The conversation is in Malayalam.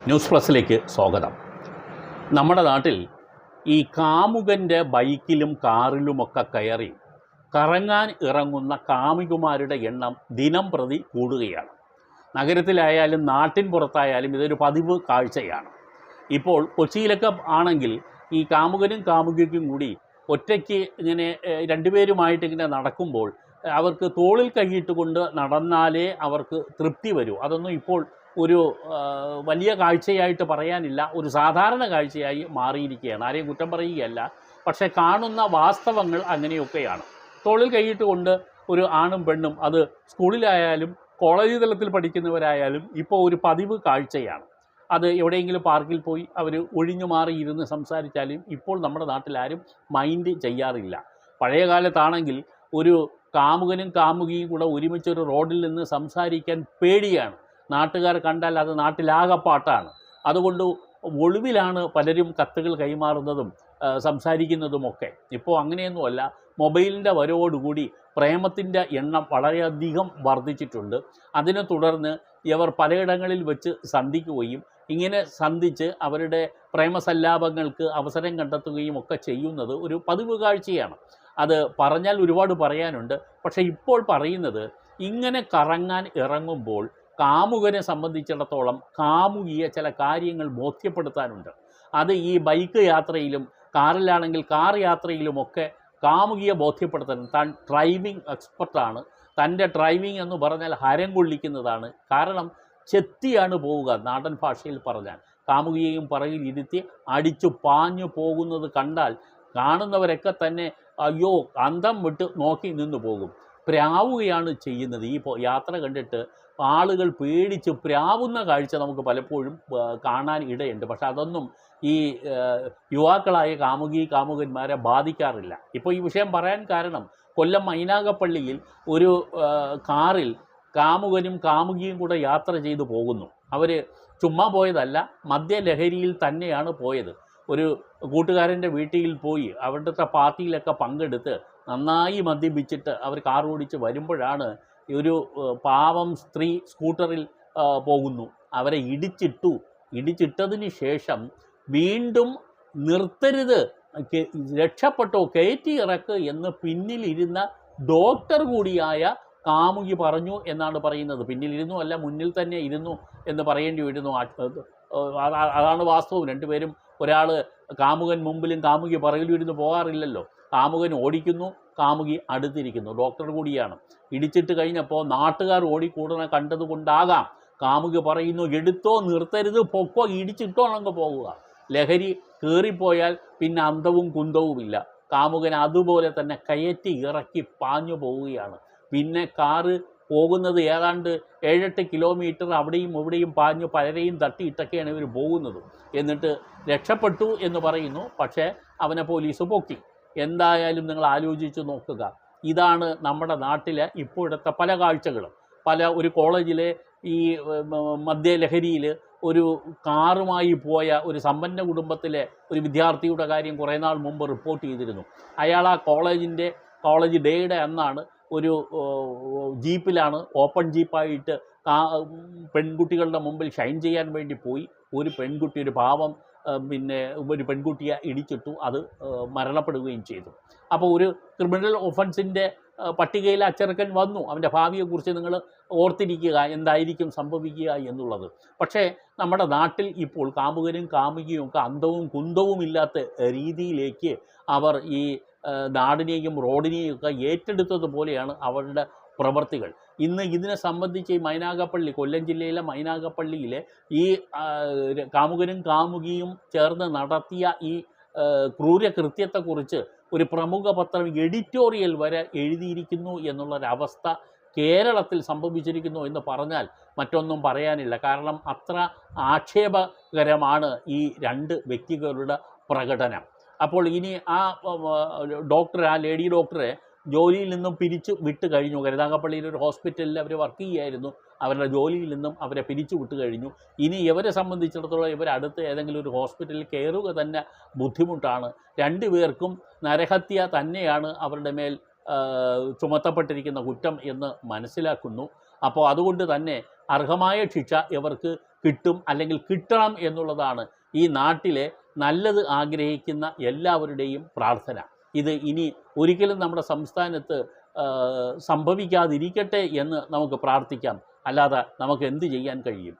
ന്യൂസ് പ്ലസിലേക്ക് സ്വാഗതം. നമ്മുടെ നാട്ടിൽ ഈ കാമുകൻ്റെ ബൈക്കിലും കാറിലുമൊക്കെ കയറി കറങ്ങാൻ ഇറങ്ങുന്ന കാമുകിമാരുടെ എണ്ണം ദിനം പ്രതി കൂടുകയാണ്. നഗരത്തിലായാലും നാട്ടിൻ പുറത്തായാലും ഇതൊരു പതിവ് കാഴ്ചയാണ്. ഇപ്പോൾ കൊച്ചിയിലൊക്കെ ആണെങ്കിൽ ഈ കാമുകനും കാമുകിക്കും കൂടി ഒറ്റയ്ക്ക് ഇങ്ങനെ രണ്ടുപേരുമായിട്ട് ഇങ്ങനെ നടക്കുമ്പോൾ അവർക്ക് തോളിൽ കൈയിട്ടുകൊണ്ട് നടന്നാലേ അവർക്ക് തൃപ്തി വരൂ. അതൊന്നും ഇപ്പോൾ ഒരു വലിയ കാഴ്ചയായിട്ട് പറയാനില്ല, ഒരു സാധാരണ കാഴ്ചയായി മാറിയിരിക്കുകയാണ്. ആരെയും കുറ്റം പറയുകയല്ല, പക്ഷേ കാണുന്ന വാസ്തവങ്ങൾ അങ്ങനെയൊക്കെയാണ്. തോളിൽ കൈയിട്ടുകൊണ്ട് ഒരു ആണും പെണ്ണും, അത് സ്കൂളിലായാലും കോളേജ് തലത്തിൽ പഠിക്കുന്നവരായാലും ഇപ്പോൾ ഒരു പതിവ് കാഴ്ചയാണ്. അത് എവിടെയെങ്കിലും പാർക്കിൽ പോയി അവർ ഒഴിഞ്ഞു മാറി ഇരുന്ന് സംസാരിച്ചാലും ഇപ്പോൾ നമ്മുടെ നാട്ടിലാരും മൈൻഡ് ചെയ്യാറില്ല. പഴയ കാലത്താണെങ്കിൽ ഒരു കാമുകനും കാമുകിയും കൂടെ ഒരുമിച്ചൊരു റോഡിൽ നിന്ന് സംസാരിക്കാൻ പേടിയാണ്. നാട്ടുകാർ കണ്ടാൽ അത് നാട്ടിലാകപ്പാട്ടാണ്. അതുകൊണ്ട് ഒളിവിലാണ് പലരും കത്തുകൾ കൈമാറുന്നതും സംസാരിക്കുന്നതുമൊക്കെ. ഇപ്പോൾ അങ്ങനെയൊന്നുമല്ല. മൊബൈലിൻ്റെ വരവോടുകൂടി പ്രേമത്തിൻ്റെ എണ്ണം വളരെയധികം വർദ്ധിച്ചിട്ടുണ്ട്. അതിനെ തുടർന്ന് ഇവർ പലയിടങ്ങളിൽ വെച്ച് സന്ധിക്കുകയും ഇങ്ങനെ സന്ധിച്ച് അവരുടെ പ്രേമസല്ലാപങ്ങൾക്ക് അവസരം കണ്ടെത്തുകയും ഒക്കെ ചെയ്യുന്നത് ഒരു പതിവ് കാഴ്ചയാണ്. അത് പറഞ്ഞാൽ ഒരുപാട് പറയാനുണ്ട്. പക്ഷേ ഇപ്പോൾ പറയുന്നത്, ഇങ്ങനെ കറങ്ങാൻ ഇറങ്ങുമ്പോൾ കാമുകനെ സംബന്ധിച്ചിടത്തോളം കാമുകിയെ ചില കാര്യങ്ങൾ ബോധ്യപ്പെടുത്താനുണ്ട്. അത് ഈ ബൈക്ക് യാത്രയിലും കാറിലാണെങ്കിൽ കാർ യാത്രയിലുമൊക്കെ കാമുകിയെ ബോധ്യപ്പെടുത്താൻ. താൻ ഡ്രൈവിംഗ് എക്സ്പെർട്ടാണ്, തൻ്റെ ഡ്രൈവിംഗ് എന്ന് പറഞ്ഞാൽ ഹരം കൊള്ളിക്കുന്നതാണ്. കാരണം ചെത്തിയാണ് പോവുക, നാടൻ ഭാഷയിൽ പറഞ്ഞാൽ. കാമുകിയെയും പറയിൽ ഇരുത്തി അടിച്ചു പാഞ്ഞു പോകുന്നത് കണ്ടാൽ കാണുന്നവരൊക്കെ തന്നെ അയ്യോ അന്തം വിട്ട് നോക്കി നിന്നു പോകും. പ്രാവുകയാണ് ചെയ്യുന്നത്. ഈ യാത്ര കണ്ടിട്ട് ആളുകൾ പേടിച്ച് പ്രാവുന്ന കാഴ്ച നമുക്ക് പലപ്പോഴും കാണാൻ ഇടയുണ്ട്. പക്ഷെ അതൊന്നും ഈ യുവാക്കളായ കാമുകന്മാരെ ബാധിക്കാറില്ല. ഇപ്പോൾ ഈ വിഷയം പറയാൻ കാരണം, കൊല്ലം മൈനാഗപ്പള്ളിയിൽ ഒരു കാറിൽ കാമുകനും കാമുകിയും കൂടെ യാത്ര ചെയ്തു പോകുന്നു. അവർ ചുമ്മാ പോയതല്ല, മദ്യലഹരിയിൽ തന്നെയാണ് പോയത്. ഒരു കൂട്ടുകാരൻ്റെ വീട്ടിൽ പോയി അവിടുത്തെ പാർട്ടിയിലൊക്കെ പങ്കെടുത്ത് നന്നായി മദ്യപിച്ചിട്ട് അവർ കാർ ഓടിച്ച് വരുമ്പോഴാണ് ഒരു പാവം സ്ത്രീ സ്കൂട്ടറിൽ പോകുന്നു. അവരെ ഇടിച്ചിട്ടതിന് ശേഷം വീണ്ടും നിർത്തരുത്, രക്ഷപ്പെട്ടോ, കയറ്റി ഇറക്ക് എന്ന് പിന്നിലിരുന്ന ഡോക്ടർ കൂടിയായ കാമുകി പറഞ്ഞു എന്നാണ് പറയുന്നത്. പിന്നിലിരുന്നു അല്ല, മുന്നിൽ തന്നെ ഇരുന്നു എന്ന് പറയേണ്ടി വരുന്നു. അതാണ് വാസ്തവം. രണ്ടുപേരും, ഒരാൾ കാമുകൻ മുമ്പിലും കാമുകി പറയിലും ഇരുന്ന് പോകാറില്ലല്ലോ. കാമുകൻ ഓടിക്കുന്നു, കാമുകി അടുത്തിരിക്കുന്നു. ഡോക്ടർ കൂടിയാണ്. ഇടിച്ചിട്ട് കഴിഞ്ഞപ്പോൾ നാട്ടുകാർ ഓടിക്കൂടണ കണ്ടതുകൊണ്ടാകാം കാമുകി പറയുന്നു, എടുത്തോ, നിർത്തരുത്, പൊക്കോ, ഇടിച്ചിട്ടോ അങ്ങ് പോകുക. ലഹരി കയറിപ്പോയാൽ പിന്നെ അന്തവും കുന്തവുമില്ല. കാമുകൻ അതുപോലെ തന്നെ കയറ്റി ഇറക്കി പാഞ്ഞു പോവുകയാണ്. പിന്നെ കാറ് പോകുന്നത് ഏതാണ്ട് 7-8 കിലോമീറ്റർ അവിടെയും ഇവിടെയും പാഞ്ഞു പലരെയും തട്ടിയിട്ടൊക്കെയാണ് ഇവർ പോകുന്നത്. എന്നിട്ട് രക്ഷപ്പെട്ടു എന്ന് പറയുന്നു. പക്ഷേ അവനെ പോലീസ് പൊക്കി. എന്തായാലും നിങ്ങൾ ആലോചിച്ച് നോക്കുക. ഇതാണ് നമ്മുടെ നാട്ടിലെ ഇപ്പോഴത്തെ പല കാഴ്ചകളും. ഒരു കോളേജിലെ ഈ മദ്യലഹരിയിൽ ഒരു കാറുമായി പോയ ഒരു സമ്പന്ന കുടുംബത്തിലെ ഒരു വിദ്യാർത്ഥിയുടെ കാര്യം കുറേ നാൾ മുമ്പ് റിപ്പോർട്ട് ചെയ്തിരുന്നു. അയാൾ ആ കോളേജ് ഡേയുടെ അന്നാണ് ഒരു ജീപ്പിലാണ്, ഓപ്പൺ ജീപ്പായിട്ട് പെൺകുട്ടികളുടെ മുമ്പിൽ ഷൈൻ ചെയ്യാൻ വേണ്ടി പോയി. ഒരു പെൺകുട്ടി, ഒരു പാവം ഒരു പെൺകുട്ടിയെ ഇടിച്ചിട്ടു. അത് മരണപ്പെടുകയും ചെയ്തു. അപ്പോൾ ഒരു ക്രിമിനൽ ഒഫൻസിൻ്റെ പട്ടികയിൽ അച്ചെറുക്കൻ വന്നു. അവൻ്റെ ഭാവിയെക്കുറിച്ച് നിങ്ങൾ ഓർത്തിരിക്കുക, എന്തായിരിക്കും സംഭവിക്കുക എന്നുള്ളത്. പക്ഷേ നമ്മുടെ നാട്ടിൽ ഇപ്പോൾ കാമുകനും കാമുകിയും ഒക്കെ അന്തവും കുന്തവും ഇല്ലാത്ത രീതിയിലേക്ക് അവർ ഈ നാടിനെയും റോഡിനെയും ഒക്കെ ഏറ്റെടുത്തതുപോലെയാണ് അവരുടെ പ്രവൃത്തികൾ. ഇന്ന് ഇതിനെ സംബന്ധിച്ച് ഈ മൈനാഗപ്പള്ളി, കൊല്ലം ജില്ലയിലെ മൈനാഗപ്പള്ളിയിലെ ഈ കാമുകനും കാമുകിയും ചേർന്ന് നടത്തിയ ഈ ക്രൂരകൃത്യത്തെക്കുറിച്ച് ഒരു പ്രമുഖ പത്രം എഡിറ്റോറിയൽ വരെ എഴുതിയിരിക്കുന്നു എന്നുള്ളൊരവസ്ഥ കേരളത്തിൽ സംഭവിച്ചിരിക്കുന്നു എന്ന് പറഞ്ഞാൽ മറ്റൊന്നും പറയാനില്ല. കാരണം അത്ര ആക്ഷേപകരമാണ് ഈ രണ്ട് വ്യക്തികളുടെ പ്രകടനം. അപ്പോൾ ഇനി ആ ലേഡി ഡോക്ടറെ ജോലിയിൽ നിന്നും പിരിച്ചു വിട്ട് കഴിഞ്ഞു. കരുനാഗപ്പള്ളിയിൽ ഒരു ഹോസ്പിറ്റലിൽ അവർ വർക്ക് ചെയ്യുമായിരുന്നു. അവരുടെ ജോലിയിൽ നിന്നും അവരെ പിരിച്ചു വിട്ട് കഴിഞ്ഞു. ഇനി ഇവരെ സംബന്ധിച്ചിടത്തോളം ഇവരടുത്ത് ഏതെങ്കിലും ഒരു ഹോസ്പിറ്റലിൽ കയറുക തന്നെ ബുദ്ധിമുട്ടാണ്. രണ്ടുപേർക്കും നരഹത്യ തന്നെയാണ് അവരുടെ മേൽ ചുമത്തപ്പെട്ടിരിക്കുന്ന കുറ്റം എന്ന് മനസ്സിലാക്കുന്നു. അപ്പോൾ അതുകൊണ്ട് തന്നെ അർഹമായ ശിക്ഷ ഇവർക്ക് കിട്ടും, അല്ലെങ്കിൽ കിട്ടണം എന്നുള്ളതാണ് ഈ നാട്ടിലെ നല്ലത് ആഗ്രഹിക്കുന്ന എല്ലാവരുടെയും പ്രാർത്ഥന. ഇത് ഇനി ഒരിക്കലും നമ്മുടെ സംസ്ഥാനത്ത് സംഭവിക്കാതിരിക്കട്ടെ എന്ന് നമുക്ക് പ്രാർത്ഥിക്കാം. അല്ലാതെ നമുക്ക് എന്ത് ചെയ്യാൻ കഴിയും?